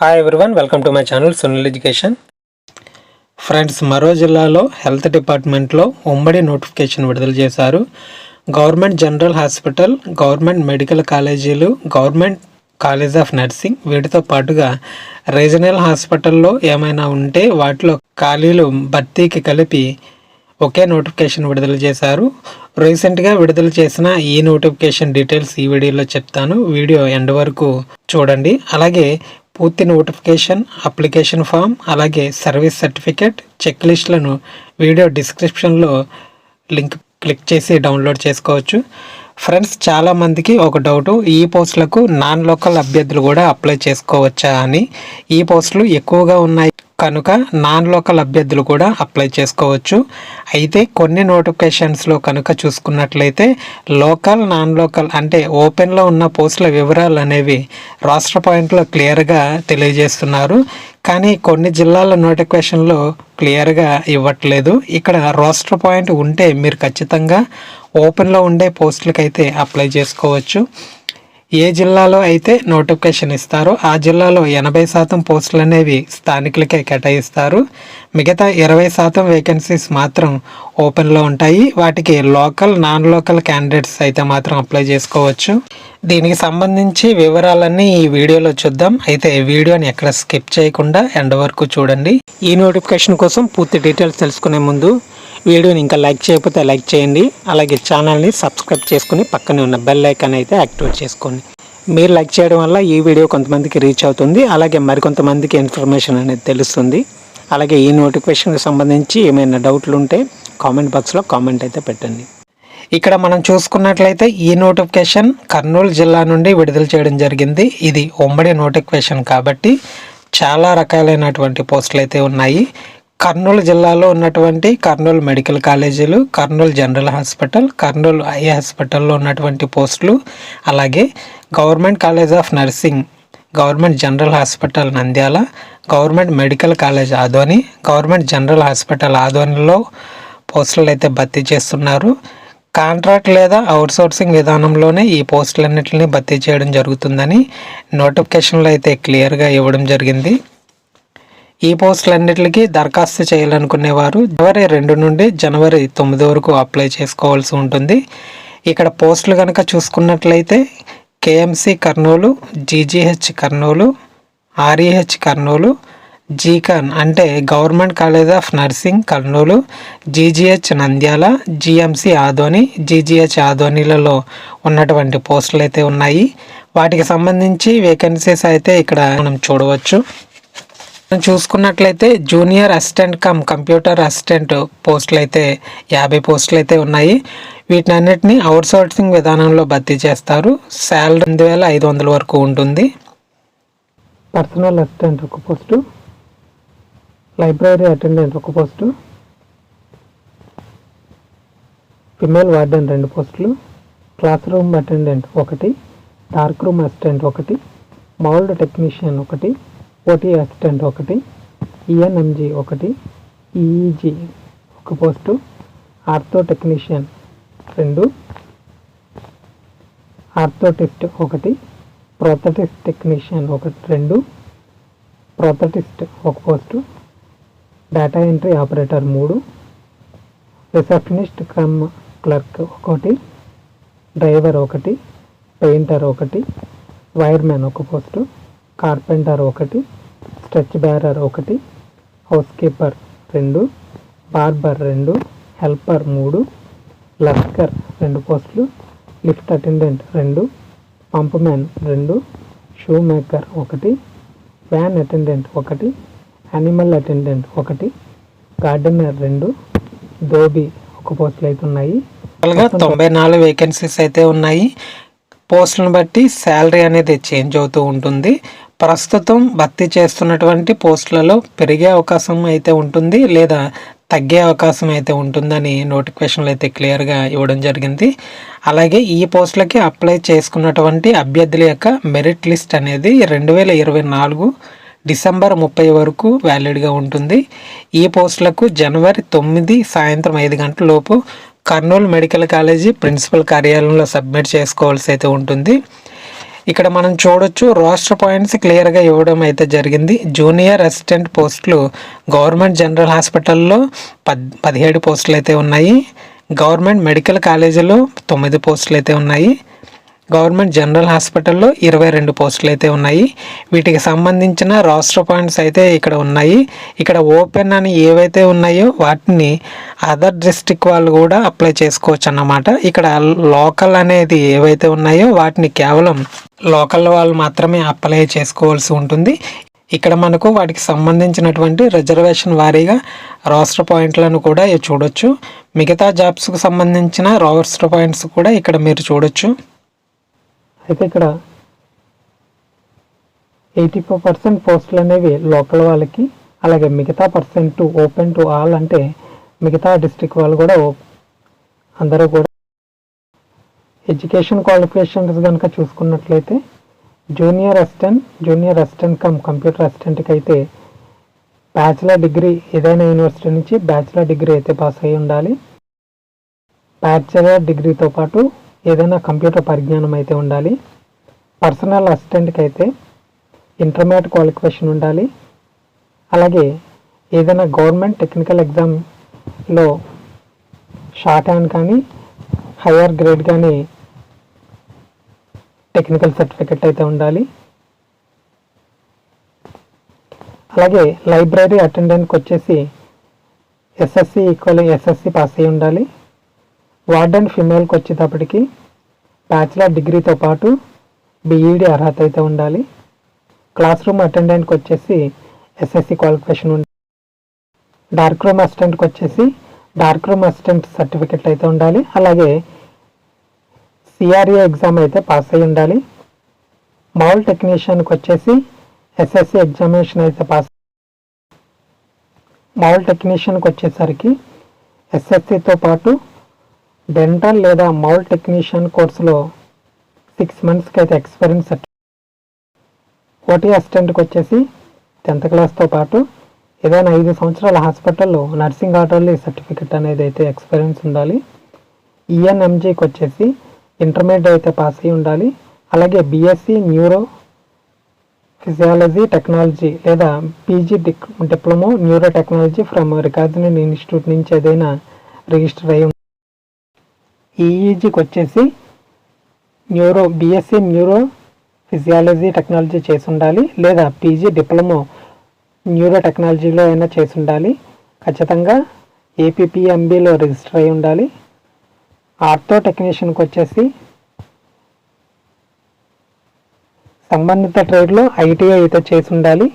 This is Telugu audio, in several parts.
Hi everyone, welcome to my channel Sunil education. Friends, మరో జిల్లాలో హెల్త్ డిపార్ట్మెంట్లో ఉమ్మడి నోటిఫికేషన్ విడుదల చేశారు. Government general hospital, government medical కాలేజీలు, గవర్నమెంట్ కాలేజ్ ఆఫ్ నర్సింగ్ వీటితో పాటుగా రీజనల్ హాస్పిటల్లో ఏమైనా ఉంటే వాటిలో ఖాళీలు భర్తీకి కలిపి ఒకే నోటిఫికేషన్ విడుదల చేశారు. రీసెంట్గా విడుదల చేసిన ఈ నోటిఫికేషన్ డీటెయిల్స్ ఈ వీడియోలో చెప్తాను. వీడియో ఎండ్ వరకు చూడండి. అలాగే పూర్తి నోటిఫికేషన్, అప్లికేషన్ ఫామ్, అలాగే సర్వీస్ సర్టిఫికేట్, చెక్ లిస్టులను వీడియో డిస్క్రిప్షన్లో లింక్ క్లిక్ చేసి డౌన్లోడ్ చేసుకోవచ్చు. ఫ్రెండ్స్, చాలామందికి ఒక డౌటు, ఈ పోస్టులకు నాన్ లోకల్ అభ్యర్థులు కూడా అప్లై చేసుకోవచ్చా అని. ఈ పోస్టులు ఎక్కువగా ఉన్నాయి కనుక నాన్ లోకల్ అభ్యర్థులు కూడా అప్లై చేసుకోవచ్చు. అయితే కొన్ని నోటిఫికేషన్స్లో కనుక చూసుకున్నట్లయితే లోకల్, నాన్ లోకల్ అంటే ఓపెన్లో ఉన్న పోస్టుల వివరాలు అనేవి రాష్ట్ర పాయింట్లో క్లియర్గా తెలియజేస్తున్నారు. కానీ కొన్ని జిల్లాల నోటిఫికేషన్లో క్లియర్గా ఇవ్వట్లేదు. ఇక్కడ రాష్ట్ర పాయింట్ ఉంటే మీరు ఖచ్చితంగా ఓపెన్లో ఉండే పోస్టులకైతే అప్లై చేసుకోవచ్చు. ఏ జిల్లాలో అయితే నోటిఫికేషన్ ఇస్తారో ఆ జిల్లాలో 80% పోస్టులు అనేవి స్థానికులకే కేటాయిస్తారు. మిగతా 20% వేకెన్సీస్ మాత్రం ఓపెన్లో ఉంటాయి. వాటికి లోకల్, నాన్ లోకల్ క్యాండిడేట్స్ అయితే మాత్రం అప్లై చేసుకోవచ్చు. దీనికి సంబంధించి వివరాలన్నీ ఈ వీడియోలో చూద్దాం. అయితే వీడియోని ఎక్కడ స్కిప్ చేయకుండా ఎండ్ వరకు చూడండి. ఈ నోటిఫికేషన్ కోసం పూర్తి డీటెయిల్స్ తెలుసుకునే ముందు వీడియోని ఇంకా లైక్ చేయకపోతే లైక్ చేయండి. అలాగే ఛానల్ని సబ్స్క్రైబ్ చేసుకుని పక్కనే ఉన్న బెల్ ఐకాన్ అయితే యాక్టివేట్ చేసుకోండి. మీరు లైక్ చేయడం వల్ల ఈ వీడియో కొంతమందికి రీచ్ అవుతుంది. అలాగే మరికొంతమందికి ఇన్ఫర్మేషన్ అనేది తెలుస్తుంది. అలాగే ఈ నోటిఫికేషన్కి సంబంధించి ఏమైనా డౌట్లు ఉంటే కామెంట్ బాక్స్లో కామెంట్ అయితే పెట్టండి. ఇక్కడ మనం చూసుకున్నట్లయితే ఈ నోటిఫికేషన్ కర్నూలు జిల్లా నుండి విడుదల చేయడం జరిగింది. ఇది ఉమ్మడి నోటిఫికేషన్ కాబట్టి చాలా రకాలైనటువంటి పోస్టులు అయితే ఉన్నాయి. కర్నూలు జిల్లాలో ఉన్నటువంటి కర్నూలు మెడికల్ కాలేజీలు, Kurnool general hospital, Kurnool eye హాస్పిటల్లో ఉన్నటువంటి పోస్టులు, అలాగే government college of nursing, government general hospital Nandyal, government medical college Adoni, government general hospital ఆదోనిలో పోస్టులు అయితే భర్తీ చేస్తున్నారు. కాంట్రాక్ట్ లేదా అవుట్సోర్సింగ్ విధానంలోనే ఈ పోస్టులన్నింటినీ భర్తీ చేయడం జరుగుతుందని నోటిఫికేషన్లో అయితే క్లియర్గా ఇవ్వడం జరిగింది. ఈ పోస్టులన్నిటికీ దరఖాస్తు చేయాలనుకునేవారు జనవరి 2 నుండి జనవరి 9 వరకు అప్లై చేసుకోవాల్సి ఉంటుంది. ఇక్కడ పోస్టులు కనుక చూసుకున్నట్లయితే KMC Kurnool, GGH Kurnool, REH Kurnool, GCON అంటే government college of nursing Kurnool, GGH Nandyal, GMC Adoni, GGH ఆదోనిలలో ఉన్నటువంటి పోస్టులు అయితే ఉన్నాయి. వాటికి సంబంధించి వేకెన్సీస్ అయితే ఇక్కడ మనం చూడవచ్చు. చూసుకున్నట్లయితే జూనియర్ అసిస్టెంట్ కంప్యూటర్ అసిస్టెంట్ పోస్టులు అయితే 50 పోస్టులు అయితే ఉన్నాయి. వీటినన్నిటిని అవుట్సోర్సింగ్ విధానంలో భర్తీ చేస్తారు. శాలరీ 2,500 వరకు ఉంటుంది. పర్సనల్ అసిస్టెంట్ ఒక పోస్టు, లైబ్రరీ అటెండెంట్ ఒక పోస్టు, ఫిమేల్ వార్డెన్ 2 పోస్టులు, class room attendant 1, dark room assistant 1, mould technician 1, OT assistant 1, ENMG 1, EEG 1 post, ortho technician 2, orthotist 1, prosthetist technician 2, prosthetist 1 post, data entry operator 3, receptionist clerk 1, driver 1, painter 1, wiremen 1 post, carpenter 1, stretcher bearer 1, house keeper 2, barber 2, helper 3, Lashkar 2 పోస్టులు, lift attendant 2, pump man 2, shoe maker 1, van attendant 1, animal attendant 1, gardener 2, dhobi 1 పోస్టులు అయితే ఉన్నాయి. 94 వేకెన్సీస్ అయితే ఉన్నాయి. పోస్టులను బట్టి శాలరీ అనేది చేంజ్ అవుతూ ఉంటుంది. ప్రస్తుతం భర్తీ చేస్తున్నటువంటి పోస్టులలో పెరిగే అవకాశం అయితే ఉంటుంది, లేదా తగ్గే అవకాశం అయితే ఉంటుందని నోటిఫికేషన్లు అయితే క్లియర్గా ఇవ్వడం జరిగింది. అలాగే ఈ పోస్టులకి అప్లై చేసుకున్నటువంటి అభ్యర్థుల యొక్క మెరిట్ లిస్ట్ అనేది 2024 డిసెంబర్ 30 వరకు వ్యాలిడ్గా ఉంటుంది. ఈ పోస్టులకు జనవరి 9 సాయంత్రం 5 గంటల లోపు కర్నూలు మెడికల్ కాలేజీ ప్రిన్సిపల్ కార్యాలయంలో సబ్మిట్ చేసుకోవాల్సి అయితే ఉంటుంది. ఇక్కడ మనం చూడొచ్చు రోస్టర్ పాయింట్స్ క్లియర్గా ఇవ్వడం అయితే జరిగింది. జూనియర్ అసిస్టెంట్ పోస్టులు గవర్నమెంట్ జనరల్ హాస్పిటల్లో 17 పోస్టులు అయితే ఉన్నాయి. గవర్నమెంట్ మెడికల్ కాలేజీలో 9 పోస్టులు అయితే ఉన్నాయి. గవర్నమెంట్ జనరల్ హాస్పిటల్లో 22 పోస్టులు అయితే ఉన్నాయి. వీటికి సంబంధించిన రోస్టర్ పాయింట్స్ అయితే ఇక్కడ ఉన్నాయి. ఇక్కడ ఓపెన్ అని ఏవైతే ఉన్నాయో వాటిని అదర్ డిస్ట్రిక్ట్ వాళ్ళు కూడా అప్లై చేసుకోవచ్చు అన్నమాట. ఇక్కడ లోకల్ అనేది ఏవైతే ఉన్నాయో వాటిని కేవలం లోకల్ వాళ్ళు మాత్రమే అప్లై చేసుకోవాల్సి ఉంటుంది. ఇక్కడ మనకు వాటికి సంబంధించినటువంటి రిజర్వేషన్ వారీగా రోస్టర్ పాయింట్లను కూడా చూడొచ్చు. మిగతా జాబ్స్కు సంబంధించిన రోస్టర్ పాయింట్స్ కూడా ఇక్కడ మీరు చూడొచ్చు. అయితే ఇక్కడ 84% పోస్టులు అనేవి లోకల్ వాళ్ళకి, అలాగే మిగతా పర్సెంట్ ఓపెన్ టు ఆల్, అంటే మిగతా డిస్ట్రిక్ట్ వాళ్ళు కూడా అందరూ కూడా. ఎడ్యుకేషన్ క్వాలిఫికేషన్స్ కనుక చూసుకున్నట్లయితే జూనియర్ అసిస్టెంట్ కమ్ కంప్యూటర్ అసిస్టెంట్కి అయితే బ్యాచిలర్ డిగ్రీ ఏదైనా యూనివర్సిటీ నుంచి బ్యాచిలర్ డిగ్రీ అయితే పాస్ అయి ఉండాలి. బ్యాచిలర్ డిగ్రీతో పాటు ఏదైనా కంప్యూటర్ పరిజ్ఞానం అయితే ఉండాలి. పర్సనల్ అసిస్టెంట్కి అయితే ఇంటర్మీడియట్ క్వాలిఫికేషన్ ఉండాలి. అలాగే ఏదైనా గవర్నమెంట్ టెక్నికల్ ఎగ్జామ్లో షార్ట్ హ్యాండ్ కానీ హయ్యర్ గ్రేడ్ కానీ టెక్నికల్ సర్టిఫికెట్ అయితే ఉండాలి. అలాగే లైబ్రరీ అటెండెంట్కి వచ్చేసి ఎస్ఎస్సి పాస్ అయి ఉండాలి. వార్డెన్ ఫిమేల్కి వచ్చేటప్పటికి బ్యాచిలర్ డిగ్రీతో పాటు బీఈడి అర్హత అయితే ఉండాలి. క్లాస్ రూమ్ అటెండెంట్కి వచ్చేసి ఎస్ఎస్సి క్వాలిఫికేషన్ ఉండాలి. డార్క్ రూమ్ అసిస్టెంట్కి వచ్చేసి డార్క్ రూమ్ అసిస్టెంట్ సర్టిఫికెట్ అయితే ఉండాలి. అలాగే సిఆర్ఏ ఎగ్జామ్ అయితే పాస్ అయి ఉండాలి. మౌల్ టెక్నీషియన్కి వచ్చేసి ఎస్ఎస్సి ఎగ్జామినేషన్ అయితే పాస్. మౌల్ టెక్నీషియన్కి వచ్చేసరికి ఎస్ఎస్సితో పాటు డెంటల్ లేదా మౌల్ టెక్నీషియన్ కోర్సులో 6 monthsకి అయితే ఎక్స్పీరియన్స్ సర్టిఫికేట్. ఓటీ అసిస్టెంట్కి వచ్చేసి 10th క్లాస్తో పాటు ఏదైనా 5 సంవత్సరాల హాస్పిటల్లో నర్సింగ్ ఆర్డర్లీ సర్టిఫికెట్ అనేది అయితే ఎక్స్పీరియన్స్ ఉండాలి. ఈఎన్ఎంజీకి వచ్చేసి ఇంటర్మీడియట్ అయితే పాస్ అయి ఉండాలి. అలాగే బీఎస్సీ న్యూరో ఫిజియాలజీ టెక్నాలజీ లేదా PG diploma neuro technology from recognised institute నుంచి ఏదైనా రిజిస్టర్ అయి. ఈఈజీకి వచ్చేసి బీఎస్సీ న్యూరో ఫిజియాలజీ టెక్నాలజీ చేసి ఉండాలి, లేదా పీజీ డిప్లొమా న్యూరో టెక్నాలజీలో అయినా చేసి ఉండాలి. ఖచ్చితంగా ఏపీపీఎంబీలో రిజిస్టర్ అయి ఉండాలి. ఆర్థో టెక్నీషియన్కి వచ్చేసి సంబంధిత ట్రేడ్లో ఐటీఐ అయితే చేసి ఉండాలి.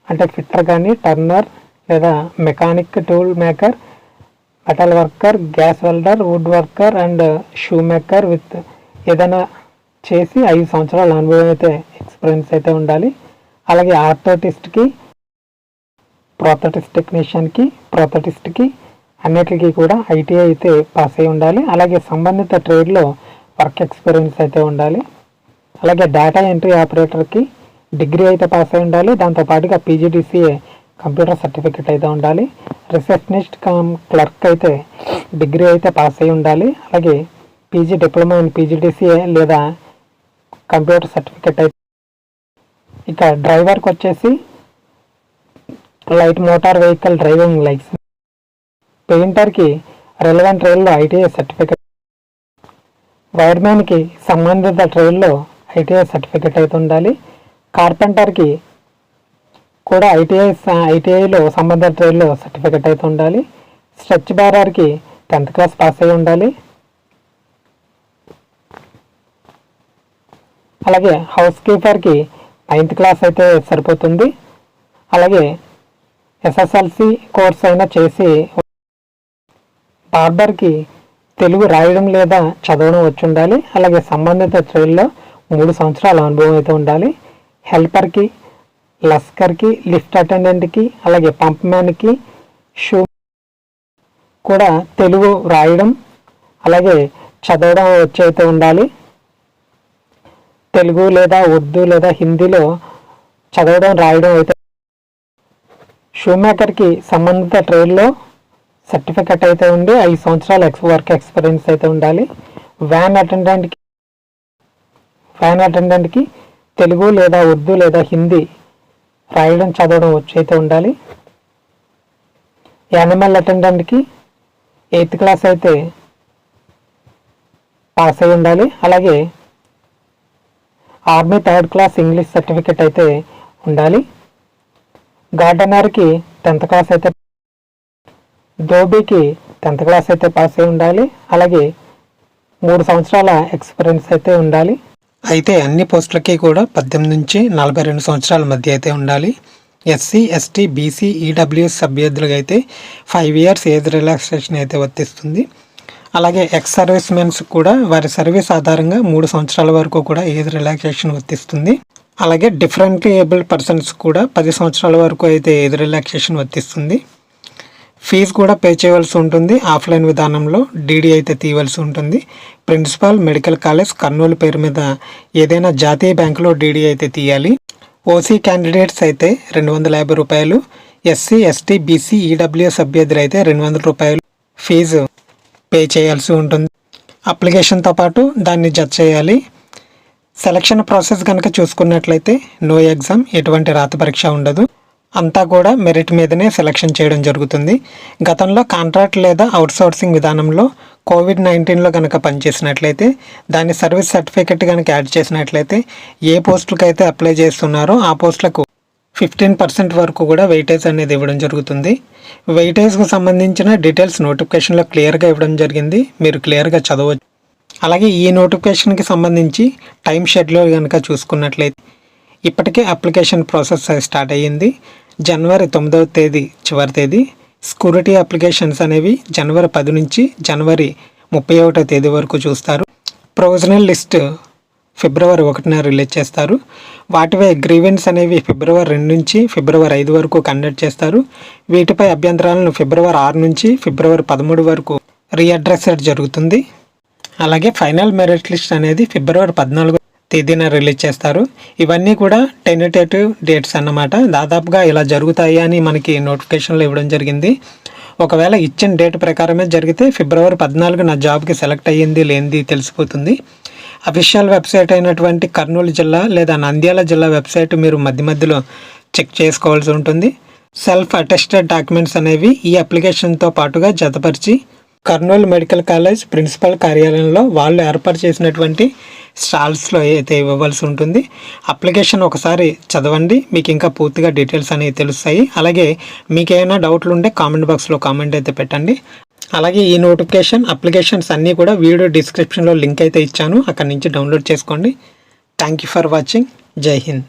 అంటే ఫిట్టర్ కానీ టర్నర్ లేదా mechanic tool maker metal worker gas welder wood worker and shoe maker with ఏదైనా చేసి 5 సంవత్సరాల అనుభవం అయితే ఎక్స్పీరియన్స్ అయితే ఉండాలి. అలాగే ఆర్థోటిస్ట్కి ప్రోథటిస్ట్ టెక్నీషియన్కి అన్నిటికీ కూడా ఐటీఐ అయితే పాస్ అయి ఉండాలి. అలాగే సంబంధిత ట్రేడ్లో వర్క్ ఎక్స్పీరియన్స్ అయితే ఉండాలి. అలాగే డేటా ఎంట్రీ ఆపరేటర్కి డిగ్రీ అయితే పాస్ అయి ఉండాలి. దాంతోపాటుగా పీజీడీసీఏ కంప్యూటర్ సర్టిఫికెట్ అయితే ఉండాలి. రిసెప్షనిస్ట్ క్లర్క్ అయితే డిగ్రీ అయితే పాస్ అయి ఉండాలి. అలాగే పీజీ డిప్లొమా ఇన్ పీజీడీసీఏ లేదా కంప్యూటర్ సర్టిఫికెట్ అయితే. ఇక డ్రైవర్కి వచ్చేసి light motor vehicle driving licence. పెయింటర్కి రెలవెంట్ ట్రేడ్లో ఐటీఐ సర్టిఫికెట్. వైర్మ్యాన్కి సంబంధిత ట్రేడ్లో ఐటీఐ సర్టిఫికెట్ అయితే ఉండాలి. కార్పెంటర్కి కూడా ఐటీఐలో సంబంధిత ట్రేడ్లో సర్టిఫికెట్ అయితే ఉండాలి. స్ట్రెచ్ బేరర్కి 10th క్లాస్ పాస్ అయి ఉండాలి. అలాగే హౌస్ కీపర్కి 9th క్లాస్ అయితే సరిపోతుంది. అలాగే ఎస్ఎస్ఎల్సి కోర్స్ అయినా చేసి. బార్బర్కి తెలుగు రాయడం లేదా చదవడం వచ్చి ఉండాలి. అలాగే సంబంధిత ట్రేడ్లో 3 సంవత్సరాల అనుభవం అయితే ఉండాలి. హెల్పర్కి లస్కర్కి లిఫ్ట్ అటెండెంట్కి అలాగే పంప్ మ్యాన్కి షూ కూడా తెలుగు రాయడం అలాగే చదవడం వచ్చి అయితే ఉండాలి. తెలుగు లేదా ఉర్దూ లేదా హిందీలో చదవడం రాయడం అయితే. షూ మేకర్కి సంబంధిత ట్రేడ్లో సర్టిఫికెట్ అయితే ఉండి 5 సంవత్సరాల వర్క్ ఎక్స్పీరియన్స్ అయితే ఉండాలి. వ్యాన్ అటెండెంట్కి ఫ్యాన్ అటెండెంట్కి తెలుగు లేదా ఉర్దూ లేదా హిందీ రాయడం చదవడం వచ్చి అయితే ఉండాలి. యానిమల్ అటెండెంట్కి 8th క్లాస్ అయితే పాస్ అయి ఉండాలి. అలాగే army 3rd class English certificate అయితే ఉండాలి. గార్డెనర్కి 10th క్లాస్ అయితే, ధోబీకి 10th క్లాస్ అయితే పాస్ అయి ఉండాలి. అలాగే 3 సంవత్సరాల ఎక్స్పీరియన్స్ అయితే ఉండాలి. అయితే అన్ని పోస్టులకి కూడా 18 నుంచి 42 సంవత్సరాల మధ్య అయితే ఉండాలి. ఎస్సీ, ఎస్టీ, బీసీ, ఈడబ్ల్యూఎస్ అభ్యర్థులకు అయితే 5 years ఏజ్ రిలాక్సేషన్ అయితే వర్తిస్తుంది. అలాగే ఎక్స్ సర్వీస్ మెన్స్ కూడా వారి సర్వీస్ ఆధారంగా 3 సంవత్సరాల వరకు కూడా ఏజ్ రిలాక్సేషన్ వర్తిస్తుంది. అలాగే డిఫరెంట్లీ ఏబుల్డ్ పర్సన్స్ కూడా 10 సంవత్సరాల వరకు అయితే ఏజ్ రిలాక్సేషన్ వర్తిస్తుంది. ఫీజు కూడా పే చేయవలసి ఉంటుంది. ఆఫ్లైన్ విధానంలో డీడీ అయితే తీయవలసి ఉంటుంది. ప్రిన్సిపల్ మెడికల్ కాలేజ్ కర్నూలు పేరు మీద ఏదైనా జాతీయ బ్యాంకులో డీడీ అయితే తీయాలి. ఓసీ క్యాండిడేట్స్ అయితే 250 రూపాయలు, ఎస్సీ, ఎస్టీ, బీసీ, ఈడబ్ల్యూఎస్ అభ్యర్థులు అయితే 200 రూపాయలు ఫీజు పే చేయాల్సి ఉంటుంది. అప్లికేషన్తో పాటు దాన్ని జత చేయాలి. సెలక్షన్ ప్రాసెస్ కనుక చూసుకున్నట్లయితే నో ఎగ్జామ్, ఎటువంటి రాత పరీక్ష ఉండదు. అంతా కూడా మెరిట్ మీదనే సెలక్షన్ చేయడం జరుగుతుంది. గతంలో కాంట్రాక్ట్ లేదా అవుట్సోర్సింగ్ విధానంలో COVID-19లో కనుక పనిచేసినట్లయితే దాని సర్వీస్ సర్టిఫికెట్ కనుక యాడ్ చేసినట్లయితే ఏ పోస్టులకు అయితే అప్లై చేస్తున్నారో ఆ పోస్టులకు 15% వరకు కూడా వెయిటేజ్ అనేది ఇవ్వడం జరుగుతుంది. వెయిటేజ్కు సంబంధించిన డీటెయిల్స్ నోటిఫికేషన్లో క్లియర్గా ఇవ్వడం జరిగింది, మీరు క్లియర్గా చదవచ్చు. అలాగే ఈ నోటిఫికేషన్కి సంబంధించి టైం షెడ్యూల్ కనుక చూసుకున్నట్లయితే ఇప్పటికే అప్లికేషన్ ప్రాసెస్ స్టార్ట్ అయ్యింది. జనవరి 9వ తేదీ చివరి తేదీ. స్కూరిటీ అప్లికేషన్స్ అనేవి జనవరి 10 నుంచి జనవరి 31వ తేదీ వరకు చూస్తారు. ప్రొవిజనల్ లిస్ట్ ఫిబ్రవరి 1న రిలీజ్ చేస్తారు. వాటిపై గ్రీవెన్స్ అనేవి ఫిబ్రవరి 2 నుంచి ఫిబ్రవరి 5 వరకు కండక్ట్ చేస్తారు. వీటిపై అభ్యంతరాలను ఫిబ్రవరి 6 నుంచి ఫిబ్రవరి 13 వరకు రీఅడ్రస్ జరుగుతుంది. అలాగే ఫైనల్ మెరిట్ లిస్ట్ అనేది ఫిబ్రవరి 14 తేదీన రిలీజ్ చేస్తారు. ఇవన్నీ కూడా టెంటేటివ్ డేట్స్ అన్నమాట. దాదాపుగా ఇలా జరుగుతాయి అని మనకి నోటిఫికేషన్లో ఇవ్వడం జరిగింది. ఒకవేళ ఇచ్చిన డేట్ ప్రకారమే జరిగితే ఫిబ్రవరి 14 నా జాబ్కి సెలెక్ట్ అయ్యింది లేనిది తెలిసిపోతుంది. అఫీషియల్ వెబ్సైట్ అయినటువంటి కర్నూలు జిల్లా లేదా నంద్యాల జిల్లా వెబ్సైట్ మీరు మధ్యలో చెక్ చేసుకోవాల్సి ఉంటుంది. సెల్ఫ్ అటెస్టెడ్ డాక్యుమెంట్స్ అనేవి ఈ అప్లికేషన్తో పాటుగా జతపరిచి కర్నూలు మెడికల్ కాలేజ్ ప్రిన్సిపల్ కార్యాలయంలో వాళ్ళు ఏర్పాటు చేసినటువంటి స్టాల్స్లో అయితే ఇవ్వవలసి ఉంటుంది. అప్లికేషన్ ఒకసారి చదవండి, మీకు ఇంకా పూర్తిగా డీటెయిల్స్ అనేవి తెలుస్తాయి. అలాగే మీకు ఏమైనా డౌట్లు ఉంటే కామెంట్ బాక్స్లో కామెంట్ అయితే పెట్టండి. అలాగే ఈ నోటిఫికేషన్ అప్లికేషన్స్ అన్నీ కూడా వీడియో డిస్క్రిప్షన్లో లింక్ అయితే ఇచ్చాను, అక్కడి నుంచి డౌన్లోడ్ చేసుకోండి. Thank you for watching. జై హింద్.